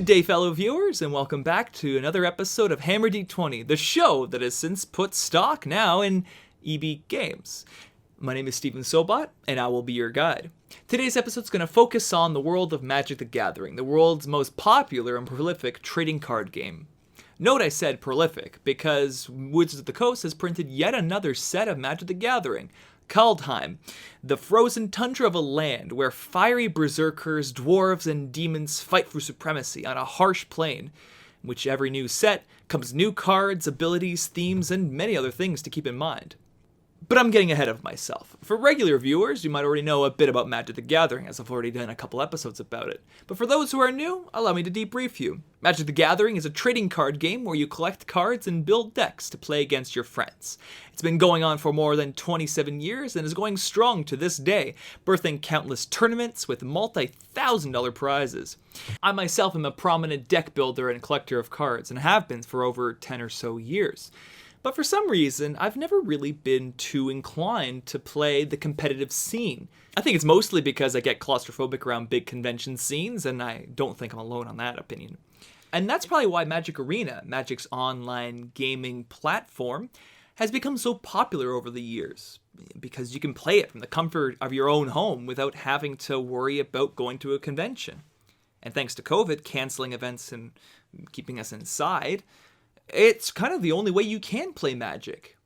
Good day, fellow viewers, and welcome back to another episode of Hammer D20, the show that has since put stock now in EB Games. My name is Steven Sobot, and I will be your guide. Today's episode is going to focus on the world of Magic the Gathering, the world's most popular and prolific trading card game. Note I said prolific, because Wizards of the Coast has printed yet another set of Magic the Gathering, Kaldheim, the frozen tundra of a land where fiery berserkers, dwarves, and demons fight for supremacy on a harsh plane, in which every new set comes new cards, abilities, themes, and many other things to keep in mind. But I'm getting ahead of myself. For regular viewers, you might already know a bit about Magic the Gathering, as I've already done a couple episodes about it. But for those who are new, allow me to debrief you. Magic the Gathering is a trading card game where you collect cards and build decks to play against your friends. It's been going on for more than 27 years and is going strong to this day, birthing countless tournaments with multi-$1,000 prizes. I myself am a prominent deck builder and collector of cards, and have been for over 10 or so years. But for some reason, I've never really been too inclined to play the competitive scene. I think it's mostly because I get claustrophobic around big convention scenes, and I don't think I'm alone on that opinion. And that's probably why Magic Arena, Magic's online gaming platform, has become so popular over the years. Because you can play it from the comfort of your own home without having to worry about going to a convention. And thanks to COVID canceling events and keeping us inside, it's kind of the only way you can play Magic.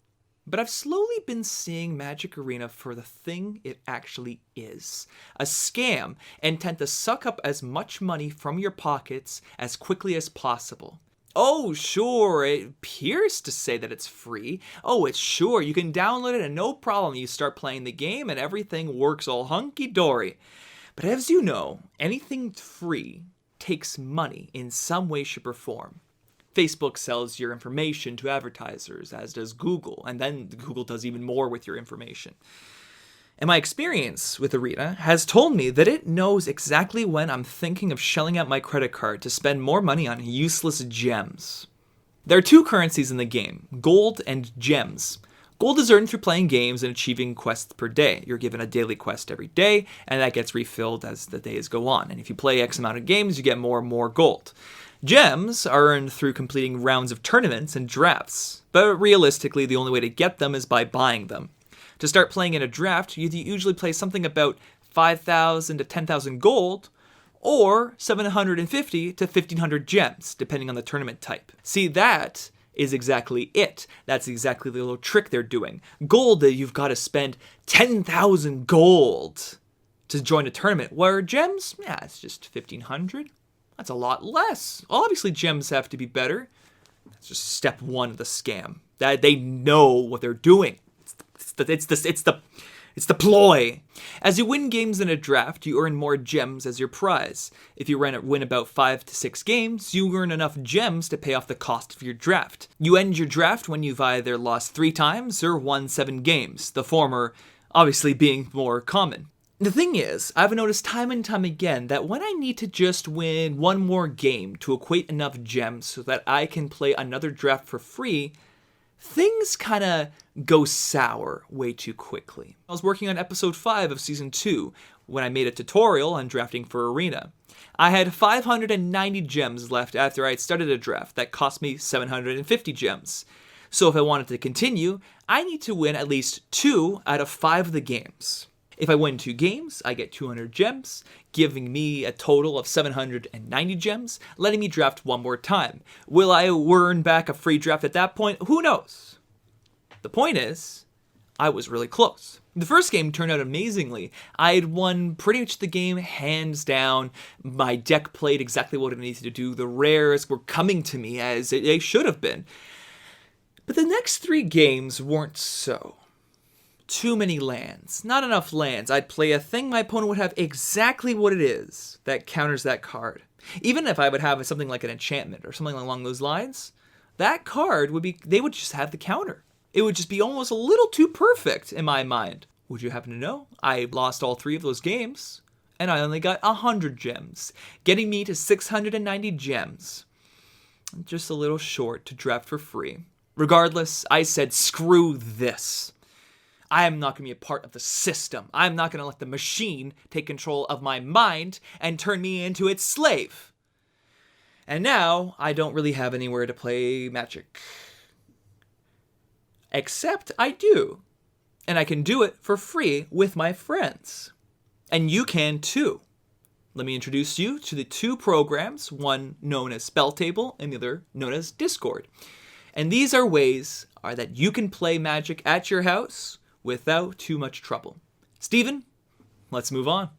But I've slowly been seeing Magic Arena for the thing it actually is. A scam intent to suck up as much money from your pockets as quickly as possible. Oh, sure, it appears to say that it's free. Oh, it's sure, you can download it and no problem you start playing the game and everything works all hunky-dory. But as you know, anything free takes money in some way, shape, or form. Facebook sells your information to advertisers, as does Google, and then Google does even more with your information. And my experience with Arena has told me that it knows exactly when I'm thinking of shelling out my credit card to spend more money on useless gems. There are two currencies in the game, gold and gems. Gold is earned through playing games and achieving quests per day. You're given a daily quest every day, and that gets refilled as the days go on. And if you play X amount of games, you get more and more gold. Gems are earned through completing rounds of tournaments and drafts, but realistically the only way to get them is by buying them. To start playing in a draft, you usually play something about 5,000 to 10,000 gold, or 750 to 1,500 gems, depending on the tournament type. See, that is exactly it. That's exactly the little trick they're doing. Gold, you've got to spend 10,000 gold to join a tournament, where gems, it's just 1,500. That's a lot less. Obviously, gems have to be better. That's just step one of the scam. That they know what they're doing. It's the ploy. As you win games in a draft, you earn more gems as your prize. If you win about 5 to 6 games, you earn enough gems to pay off the cost of your draft. You end your draft when you've either lost 3 times or won 7 games, the former obviously being more common. The thing is, I've noticed time and time again that when I need to just win one more game to equate enough gems so that I can play another draft for free, things kind of go sour way too quickly. I was working on episode 5 of season 2 when I made a tutorial on drafting for Arena. I had 590 gems left after I had started a draft that cost me 750 gems. So if I wanted to continue, I need to win at least 2 out of 5 of the games. If I win 2 games, I get 200 gems, giving me a total of 790 gems, letting me draft one more time. Will I earn back a free draft at that point? Who knows? The point is, I was really close. The first game turned out amazingly. I had won pretty much the game hands down. My deck played exactly what it needed to do. The rares were coming to me as they should have been. But the next 3 games weren't so. Too many lands. Not enough lands. I'd play a thing my opponent would have exactly what it is that counters that card. Even if I would have something like an enchantment or something along those lines, that card they would just have the counter. It would just be almost a little too perfect in my mind. Would you happen to know? I lost all 3 of those games, and I only got 100 gems, getting me to 690 gems. Just a little short to draft for free. Regardless, I said, screw this. I am not going to be a part of the system. I'm not going to let the machine take control of my mind and turn me into its slave. And now, I don't really have anywhere to play Magic. Except I do. And I can do it for free with my friends. And you can too. Let me introduce you to the two programs, one known as SpellTable and the other known as Discord. And these are ways that you can play Magic at your house without too much trouble. Steven, let's move on.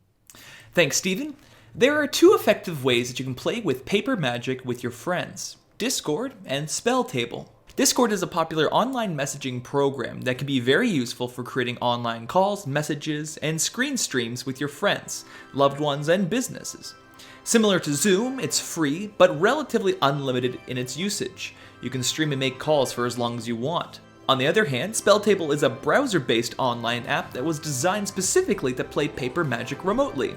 Thanks, Steven. There are two effective ways that you can play with paper Magic with your friends, Discord and SpellTable. Discord is a popular online messaging program that can be very useful for creating online calls, messages, and screen streams with your friends, loved ones, and businesses. Similar to Zoom, it's free, but relatively unlimited in its usage. You can stream and make calls for as long as you want. On the other hand, SpellTable is a browser-based online app that was designed specifically to play paper Magic remotely.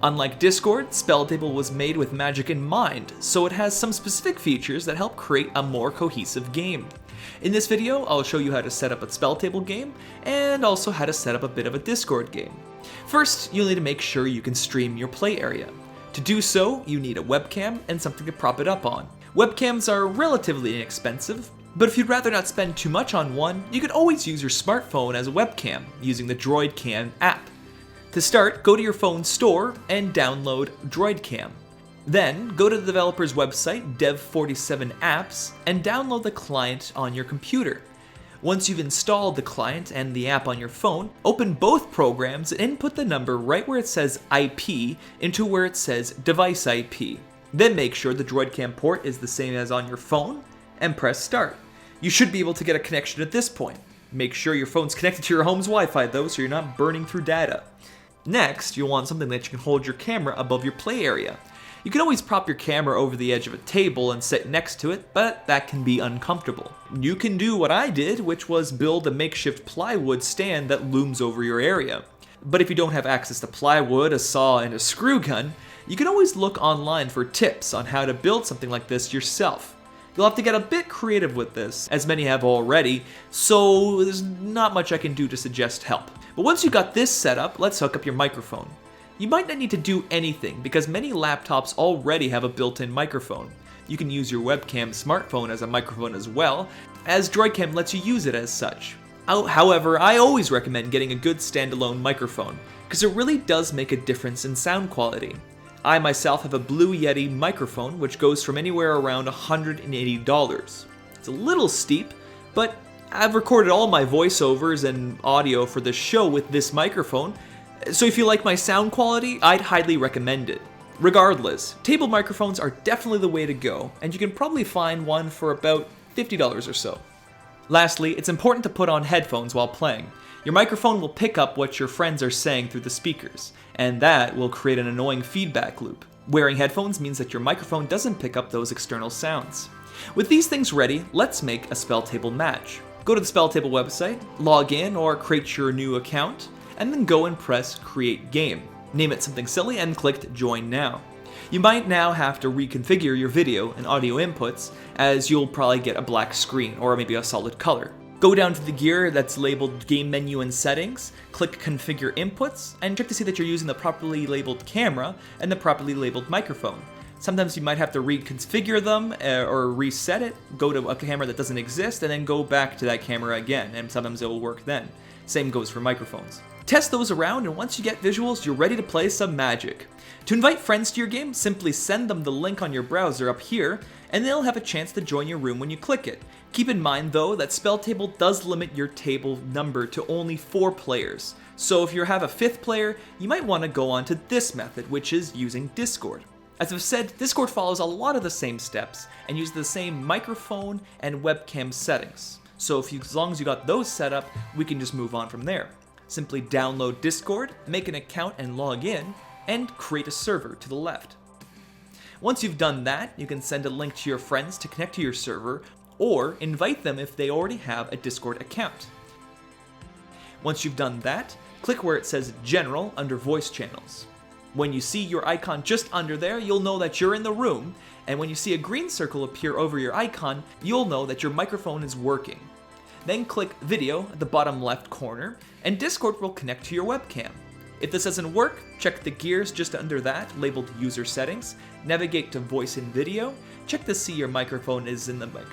Unlike Discord, SpellTable was made with Magic in mind, so it has some specific features that help create a more cohesive game. In this video, I'll show you how to set up a SpellTable game, and also how to set up a bit of a Discord game. First, you'll need to make sure you can stream your play area. To do so, you need a webcam and something to prop it up on. Webcams are relatively inexpensive, but if you'd rather not spend too much on one, you can always use your smartphone as a webcam using the DroidCam app. To start, go to your phone store and download DroidCam. Then, go to the developer's website, Dev47 Apps, and download the client on your computer. Once you've installed the client and the app on your phone, open both programs and input the number right where it says IP into where it says device IP. Then make sure the DroidCam port is the same as on your phone, and press start. You should be able to get a connection at this point. Make sure your phone's connected to your home's Wi-Fi though, so you're not burning through data. Next, you'll want something that you can hold your camera above your play area. You can always prop your camera over the edge of a table and sit next to it, but that can be uncomfortable. You can do what I did, which was build a makeshift plywood stand that looms over your area. But if you don't have access to plywood, a saw, and a screw gun, you can always look online for tips on how to build something like this yourself. You'll have to get a bit creative with this, as many have already, so there's not much I can do to suggest help. But once you got this set up, let's hook up your microphone. You might not need to do anything, because many laptops already have a built-in microphone. You can use your webcam smartphone as a microphone as well, as DroidCam lets you use it as such. However, I always recommend getting a good standalone microphone, because it really does make a difference in sound quality. I myself have a Blue Yeti microphone, which goes from anywhere around $180. It's a little steep, but I've recorded all my voiceovers and audio for the show with this microphone, so if you like my sound quality, I'd highly recommend it. Regardless, table microphones are definitely the way to go, and you can probably find one for about $50 or so. Lastly, it's important to put on headphones while playing. Your microphone will pick up what your friends are saying through the speakers, and that will create an annoying feedback loop. Wearing headphones means that your microphone doesn't pick up those external sounds. With these things ready, let's make a SpellTable match. Go to the SpellTable website, log in or create your new account, and then go and press Create Game. Name it something silly and click Join Now. You might now have to reconfigure your video and audio inputs, as you'll probably get a black screen or maybe a solid color. Go down to the gear that's labeled Game Menu and Settings, click Configure Inputs, and check to see that you're using the properly labeled camera and the properly labeled microphone. Sometimes you might have to reconfigure them or reset it, go to a camera that doesn't exist, and then go back to that camera again, and sometimes it will work then. Same goes for microphones. Test those around, and once you get visuals, you're ready to play some Magic. To invite friends to your game, simply send them the link on your browser up here, and they'll have a chance to join your room when you click it. Keep in mind though that SpellTable does limit your table number to only 4 players, so if you have a 5th player, you might want to go on to this method, which is using Discord. As I've said, Discord follows a lot of the same steps and uses the same microphone and webcam settings. So as long as you got those set up, we can just move on from there. Simply download Discord, make an account and log in, and create a server to the left. Once you've done that, you can send a link to your friends to connect to your server, or invite them if they already have a Discord account. Once you've done that, click where it says General under Voice Channels. When you see your icon just under there, you'll know that you're in the room, and when you see a green circle appear over your icon, you'll know that your microphone is working. Then click Video at the bottom left corner, and Discord will connect to your webcam. If this doesn't work, check the gears just under that, labeled User Settings, navigate to Voice and Video, check to see your microphone is in the mic.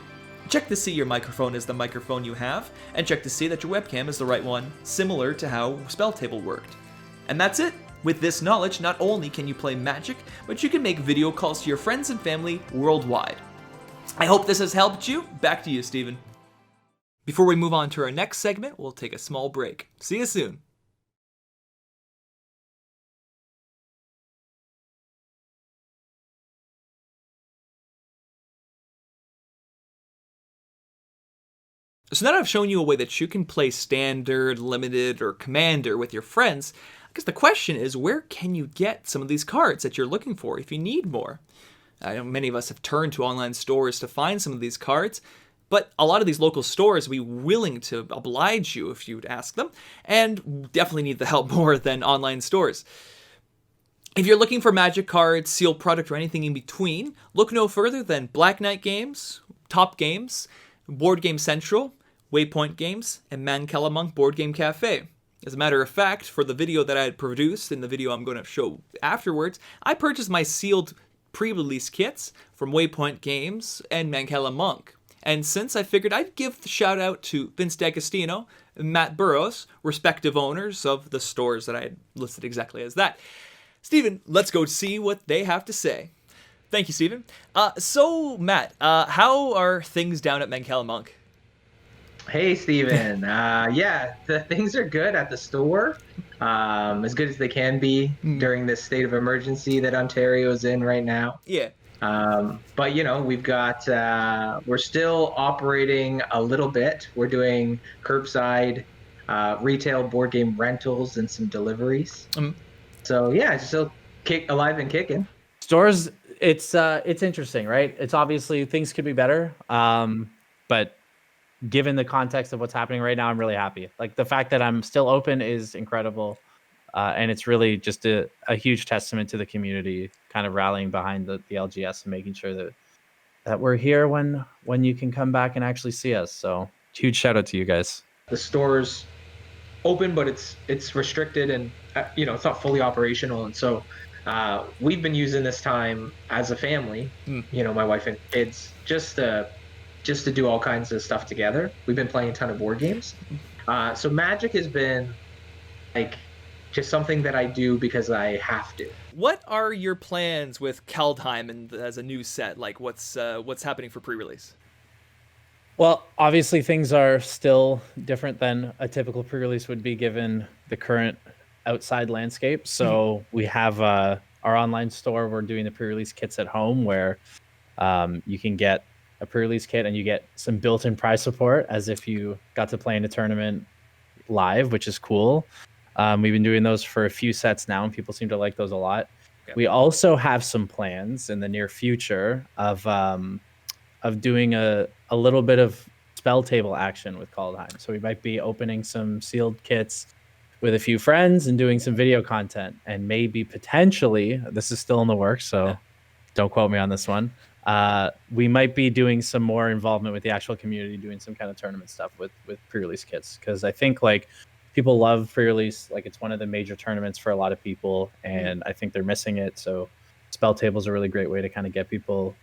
Check to see your microphone is the microphone you have, and check to see that your webcam is the right one, similar to how SpellTable worked. And that's it! With this knowledge, not only can you play Magic, but you can make video calls to your friends and family worldwide. I hope this has helped you. Back to you, Steven. Before we move on to our next segment, we'll take a small break. See you soon. So now that I've shown you a way that you can play Standard, Limited, or Commander with your friends, I guess the question is, where can you get some of these cards that you're looking for if you need more? I know many of us have turned to online stores to find some of these cards, but a lot of these local stores will be willing to oblige you if you'd ask them, and definitely need the help more than online stores. If you're looking for Magic cards, sealed product, or anything in between, look no further than Black Knight Games, Top Games, Board Game Central, Waypoint Games, and Mankala Monk Board Game Cafe. As a matter of fact, for the video that I had produced, in the video I'm going to show afterwards, I purchased my sealed pre-release kits from Waypoint Games and Mankala Monk. And since I figured I'd give the shout out to Vince D'Agostino and Matt Burrows, respective owners of the stores that I had listed exactly as that. Steven, let's go see what they have to say. Thank you, Steven. So, Matt, how are things down at Mankala Monk? Hey, Steven. Yeah, the things are good at the store, as good as they can be during this state of emergency that Ontario is in right now. Yeah. But, you know, we've got, we're still operating a little bit. We're doing curbside retail board game rentals and some deliveries. So, yeah, it's still alive and kicking. Stores, it's interesting, right? It's obviously things could be better, but given the context of what's happening right now, I'm really happy. Like the fact that I'm still open is incredible. And it's really just a huge testament to the community kind of rallying behind the LGS and making sure that we're here when you can come back and actually see us. So huge shout out to you guys. The store's open, but it's restricted and, you know, it's not fully operational. And so we've been using this time as a family, you know, my wife and kids, just to do all kinds of stuff together. We've been playing a ton of board games. So Magic has been like just something that I do because I have to. What are your plans with Kaldheim and as a new set? Like what's happening for pre-release? Well, obviously things are still different than a typical pre-release would be given the current outside landscape. So we have our online store. We're doing the pre-release kits at home where you can get a pre-release kit and you get some built-in prize support as if you got to play in a tournament live, which is cool. We've been doing those for a few sets now and people seem to like those a lot. Okay. We also have some plans in the near future of doing a little bit of SpellTable action with Kaldheim. So we might be opening some sealed kits with a few friends and doing some video content, and maybe potentially, this is still in the works, so don't quote me on this one, we might be doing some more involvement with the actual community, doing some kind of tournament stuff with pre-release kits, because I think like people love pre-release. Like it's one of the major tournaments for a lot of people, and I think they're missing it. So SpellTable is a really great way to kind of get people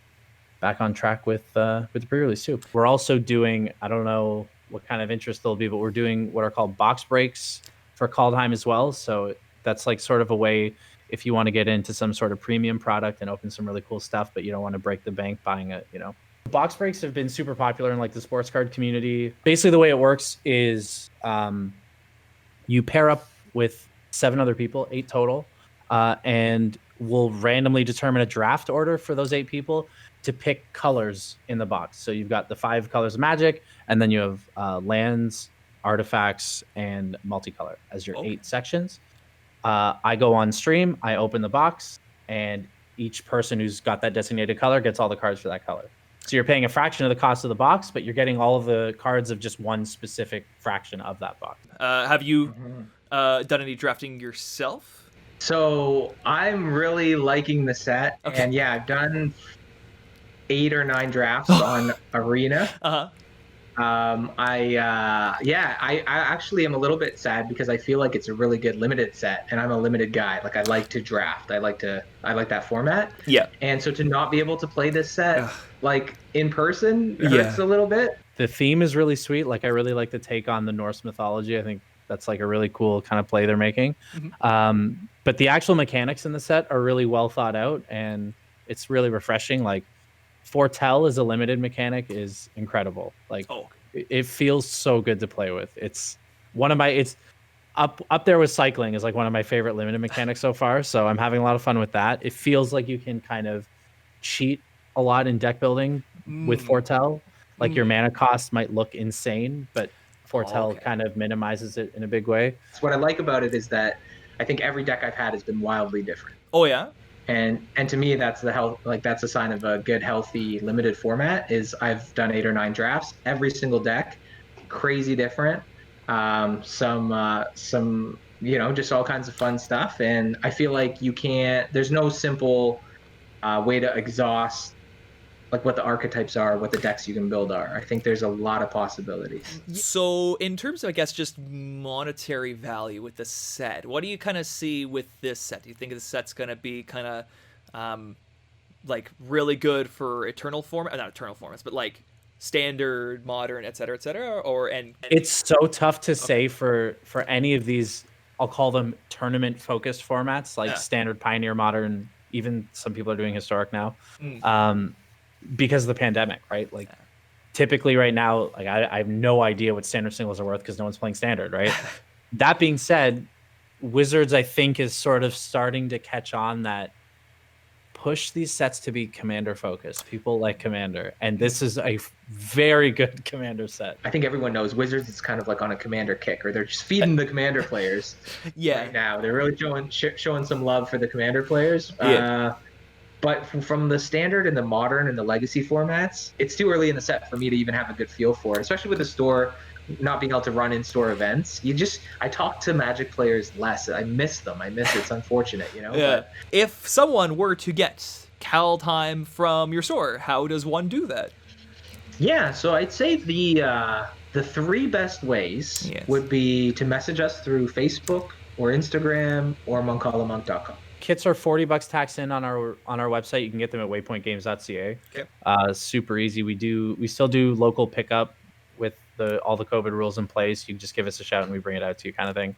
back on track with the pre-release too. We're also doing, I don't know what kind of interest there'll be, but we're doing what are called box breaks for Kaldheim as well. So that's like sort of a way if you want to get into some sort of premium product and open some really cool stuff, but you don't want to break the bank buying it, you know. Box breaks have been super popular in like the sports card community. Basically the way it works is you pair up with 7 other people, 8 total, and we'll randomly determine a draft order for those 8 people to pick colors in the box. So you've got the 5 colors of Magic, and then you have lands, artifacts, and multicolor as your 8 sections. I go on stream, I open the box, and each person who's got that designated color gets all the cards for that color. So you're paying a fraction of the cost of the box, but you're getting all of the cards of just one specific fraction of that box. Have you done any drafting yourself? So I'm really liking the set. Okay. And yeah, I've done 8 or 9 drafts on Arena. I actually am a little bit sad because I feel like it's a really good limited set, and I'm a limited guy. Like I like to draft. I like that format. Yeah. And so to not be able to play this set Ugh. like in person hurts Yeah. a little bit. The theme is really sweet. Like I really like the take on the Norse mythology. I think that's like a really cool kind of play they're making. But the actual mechanics in the set are really well thought out, and it's really refreshing. Like Foretell as a limited mechanic is incredible. Like Oh. it feels so good to play with. It's one of my it's up there with cycling is like one of my favorite limited mechanics so far. So I'm having a lot of fun with that. It feels like you can kind of cheat a lot in deck building with Foretell. Like your mana cost might look insane, but Foretell kind of minimizes it in a big way. So what I like about it is that I think every deck I've had has been wildly different. Oh yeah. And to me, that's that's a sign of a good, healthy, limited format. Is I've done 8 or 9 drafts, every single deck, crazy different. Some just all kinds of fun stuff. And I feel like there's no simple way to exhaust like what the archetypes are, what the decks you can build are. I think there's a lot of possibilities. So in terms of, I guess, just monetary value with the set, what do you kind of see with this set? Do you think the set's going to be kind of like really good for eternal format, not eternal formats, but like standard, modern, et cetera, and it's so tough to say for any of these, I'll call them tournament focused formats, like standard, pioneer, modern, even some people are doing historic now. Because of the pandemic, right? Like typically right now, like I have no idea what standard singles are worth because no one's playing standard, right? That being said, Wizards, I think, is sort of starting to catch on that push these sets to be commander focused. People like commander, and this is a very good commander set. I think everyone knows Wizards is kind of like on a commander kick, or they're just feeding the commander players. Right now, they're really showing some love for the commander players. But from the standard and the modern and the legacy formats, it's too early in the set for me to even have a good feel for it, especially with the store not being able to run in-store events. I talk to Magic players less. I miss them. It's unfortunate, you know? Yeah. But if someone were to get Kaldheim from your store, how does one do that? Yeah, so I'd say the 3 best ways would be to message us through Facebook or Instagram or moncalamonk.com. Kits are $40 tax in on our website. You can get them at waypointgames.ca. Okay. Super easy. We still do local pickup with all the COVID rules in place. You can just give us a shout and we bring it out to you, kind of thing.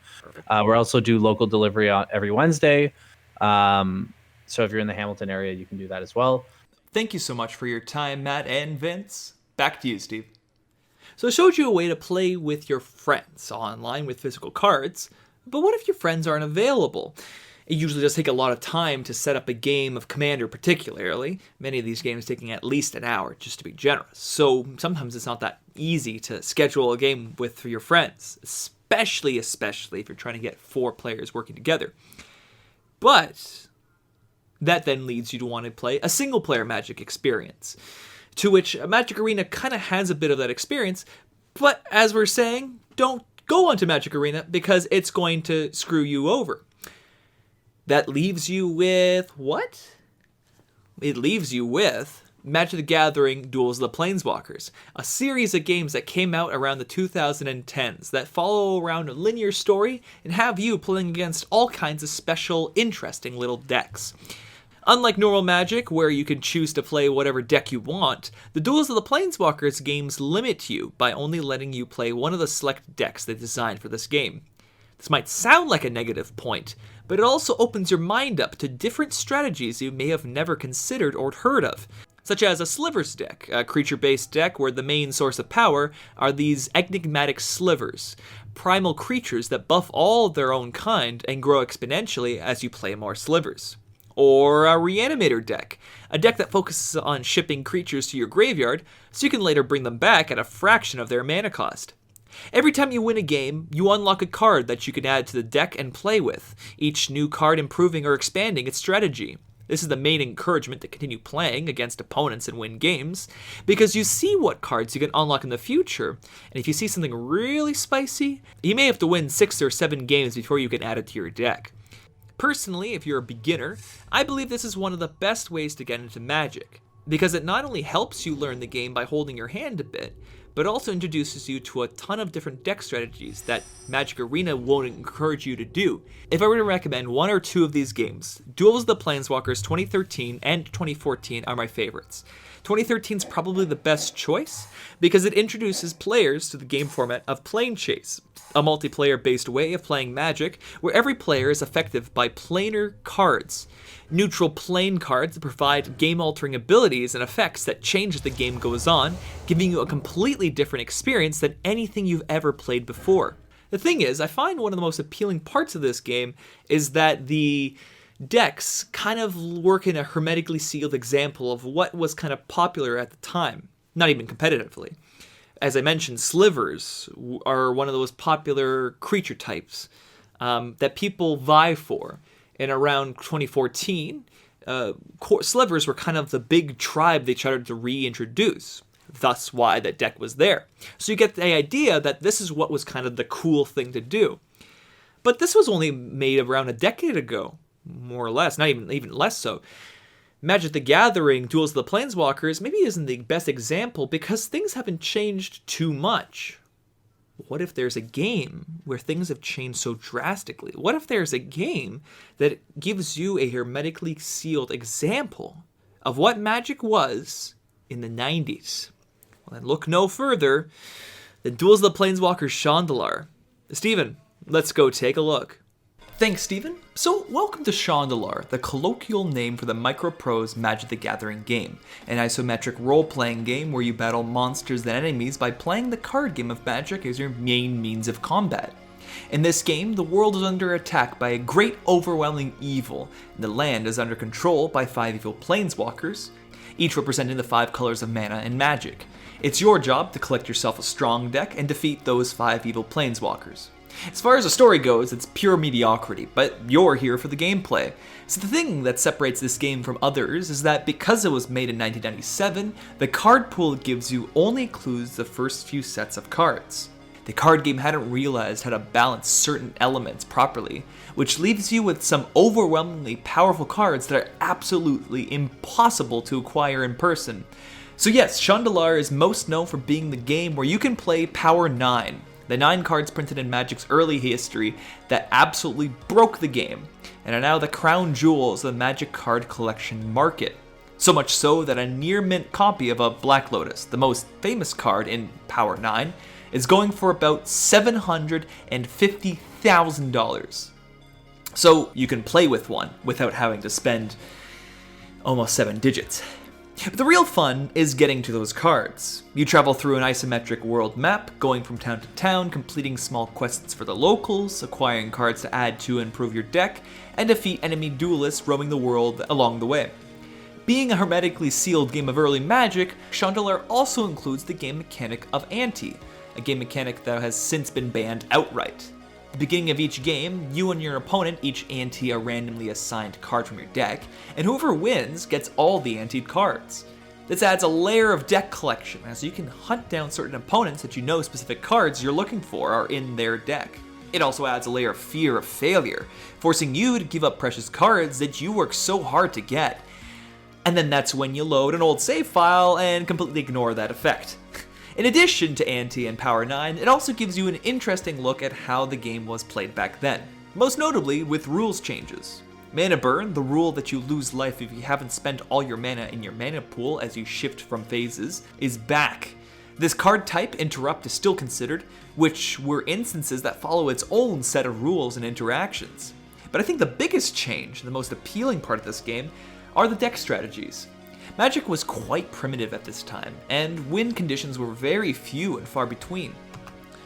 We also do local delivery every Wednesday. So if you're in the Hamilton area, you can do that as well. Thank you so much for your time, Matt and Vince. Back to you, Steve. So I showed you a way to play with your friends online with physical cards, but what if your friends aren't available? It usually does take a lot of time to set up a game of Commander particularly, many of these games taking at least an hour, just to be generous. So sometimes it's not that easy to schedule a game with your friends, especially if you're trying to get 4 players working together. But that then leads you to want to play a single-player Magic experience, to which Magic Arena kind of has a bit of that experience, but as we're saying, don't go onto Magic Arena because it's going to screw you over. That leaves you with what? It leaves you with Magic the Gathering Duels of the Planeswalkers, a series of games that came out around the 2010s that follow around a linear story and have you playing against all kinds of special, interesting little decks. Unlike normal Magic, where you can choose to play whatever deck you want, the Duels of the Planeswalkers games limit you by only letting you play one of the select decks they designed for this game. This might sound like a negative point, but it also opens your mind up to different strategies you may have never considered or heard of, such as a Slivers deck, a creature-based deck where the main source of power are these enigmatic slivers, primal creatures that buff all of their own kind and grow exponentially as you play more slivers. Or a Reanimator deck, a deck that focuses on shipping creatures to your graveyard so you can later bring them back at a fraction of their mana cost. Every time you win a game, you unlock a card that you can add to the deck and play with, each new card improving or expanding its strategy. This is the main encouragement to continue playing against opponents and win games, because you see what cards you can unlock in the future, and if you see something really spicy, you may have to win 6 or 7 games before you can add it to your deck. Personally, if you're a beginner, I believe this is one of the best ways to get into Magic. because it not only helps you learn the game by holding your hand a bit, but also introduces you to a ton of different deck strategies that Magic Arena won't encourage you to do. If I were to recommend one or two of these games, Duels of the Planeswalkers 2013 and 2014 are my favorites. 2013 is probably the best choice because it introduces players to the game format of Plane Chase, a multiplayer-based way of playing Magic where every player is affected by planar cards. Neutral plane cards that provide game-altering abilities and effects that change as the game goes on, giving you a completely different experience than anything you've ever played before. The thing is, I find one of the most appealing parts of this game is that the decks kind of work in a hermetically sealed example of what was kind of popular at the time, not even competitively. As I mentioned, slivers are one of those popular creature types that people vie for. And around 2014, slivers were kind of the big tribe they tried to reintroduce. Thus why that deck was there. So you get the idea that this is what was kind of the cool thing to do. But this was only made around a decade ago, more or less, not even less so. Magic the Gathering, Duels of the Planeswalkers maybe isn't the best example because things haven't changed too much. What if there's a game where things have changed so drastically? What if there's a game that gives you a hermetically sealed example of what Magic was in the 90s? Well, then look no further than Duels of the Planeswalkers Chandalar. Steven, let's go take a look. Thanks, Steven. So, welcome to Chandalar, the colloquial name for the Microprose Magic the Gathering game, an isometric role-playing game where you battle monsters and enemies by playing the card game of Magic as your main means of combat. In this game, the world is under attack by a great overwhelming evil, and the land is under control by 5 evil planeswalkers, each representing the 5 colors of mana and magic. It's your job to collect yourself a strong deck and defeat those 5 evil planeswalkers. As far as the story goes, it's pure mediocrity, but you're here for the gameplay. So the thing that separates this game from others is that because it was made in 1997, the card pool it gives you only includes the first few sets of cards. The card game hadn't realized how to balance certain elements properly, which leaves you with some overwhelmingly powerful cards that are absolutely impossible to acquire in person. So yes, Chandalar is most known for being the game where you can play Power 9, the 9 cards printed in Magic's early history that absolutely broke the game, and are now the crown jewels of the Magic card collection market. So much so that a near-mint copy of a Black Lotus, the most famous card in Power 9, is going for about $750,000. So you can play with one without having to spend almost 7 digits. But the real fun is getting to those cards. You travel through an isometric world map, going from town to town, completing small quests for the locals, acquiring cards to add to and improve your deck, and defeat enemy duelists roaming the world along the way. Being a hermetically sealed game of early Magic, Chandalar also includes the game mechanic of Ante, a game mechanic that has since been banned outright. At the beginning of each game, you and your opponent each ante a randomly assigned card from your deck, and whoever wins gets all the anteed cards. This adds a layer of deck collection, as you can hunt down certain opponents that you know specific cards you're looking for are in their deck. It also adds a layer of fear of failure, forcing you to give up precious cards that you work so hard to get. And then that's when you load an old save file and completely ignore that effect. In addition to Ante and Power 9, it also gives you an interesting look at how the game was played back then, most notably with rules changes. Mana Burn, the rule that you lose life if you haven't spent all your mana in your mana pool as you shift from phases, is back. This card type, Interrupt, is still considered, which were instances that follow its own set of rules and interactions. But I think the biggest change, the most appealing part of this game, are the deck strategies. Magic was quite primitive at this time, and win conditions were very few and far between.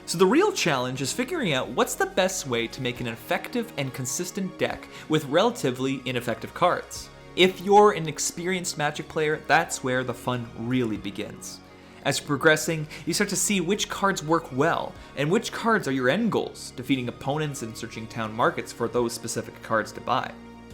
So the real challenge is figuring out what's the best way to make an effective and consistent deck with relatively ineffective cards. If you're an experienced Magic player, that's where the fun really begins. As you're progressing, you start to see which cards work well, and which cards are your end goals, defeating opponents and searching town markets for those specific cards to buy.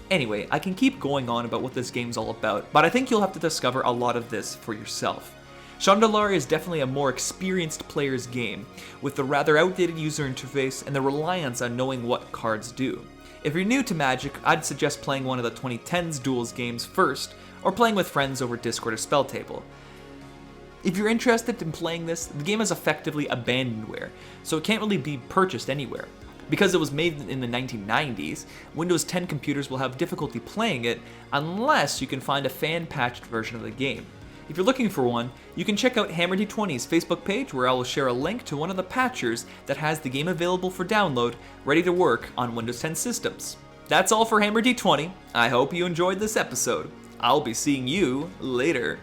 Anyway, I can keep going on about what this game's all about, but I think you'll have to discover a lot of this for yourself. Chandalar is definitely a more experienced player's game, with the rather outdated user interface and the reliance on knowing what cards do. If you're new to Magic, I'd suggest playing one of the 2010s Duels games first, or playing with friends over Discord or SpellTable. If you're interested in playing this, the game is effectively abandonware, so it can't really be purchased anywhere. Because it was made in the 1990s, Windows 10 computers will have difficulty playing it unless you can find a fan-patched version of the game. If you're looking for one, you can check out Hammer D20's Facebook page, where I will share a link to one of the patchers that has the game available for download, ready to work on Windows 10 systems. That's all for Hammer D20. I hope you enjoyed this episode. I'll be seeing you later.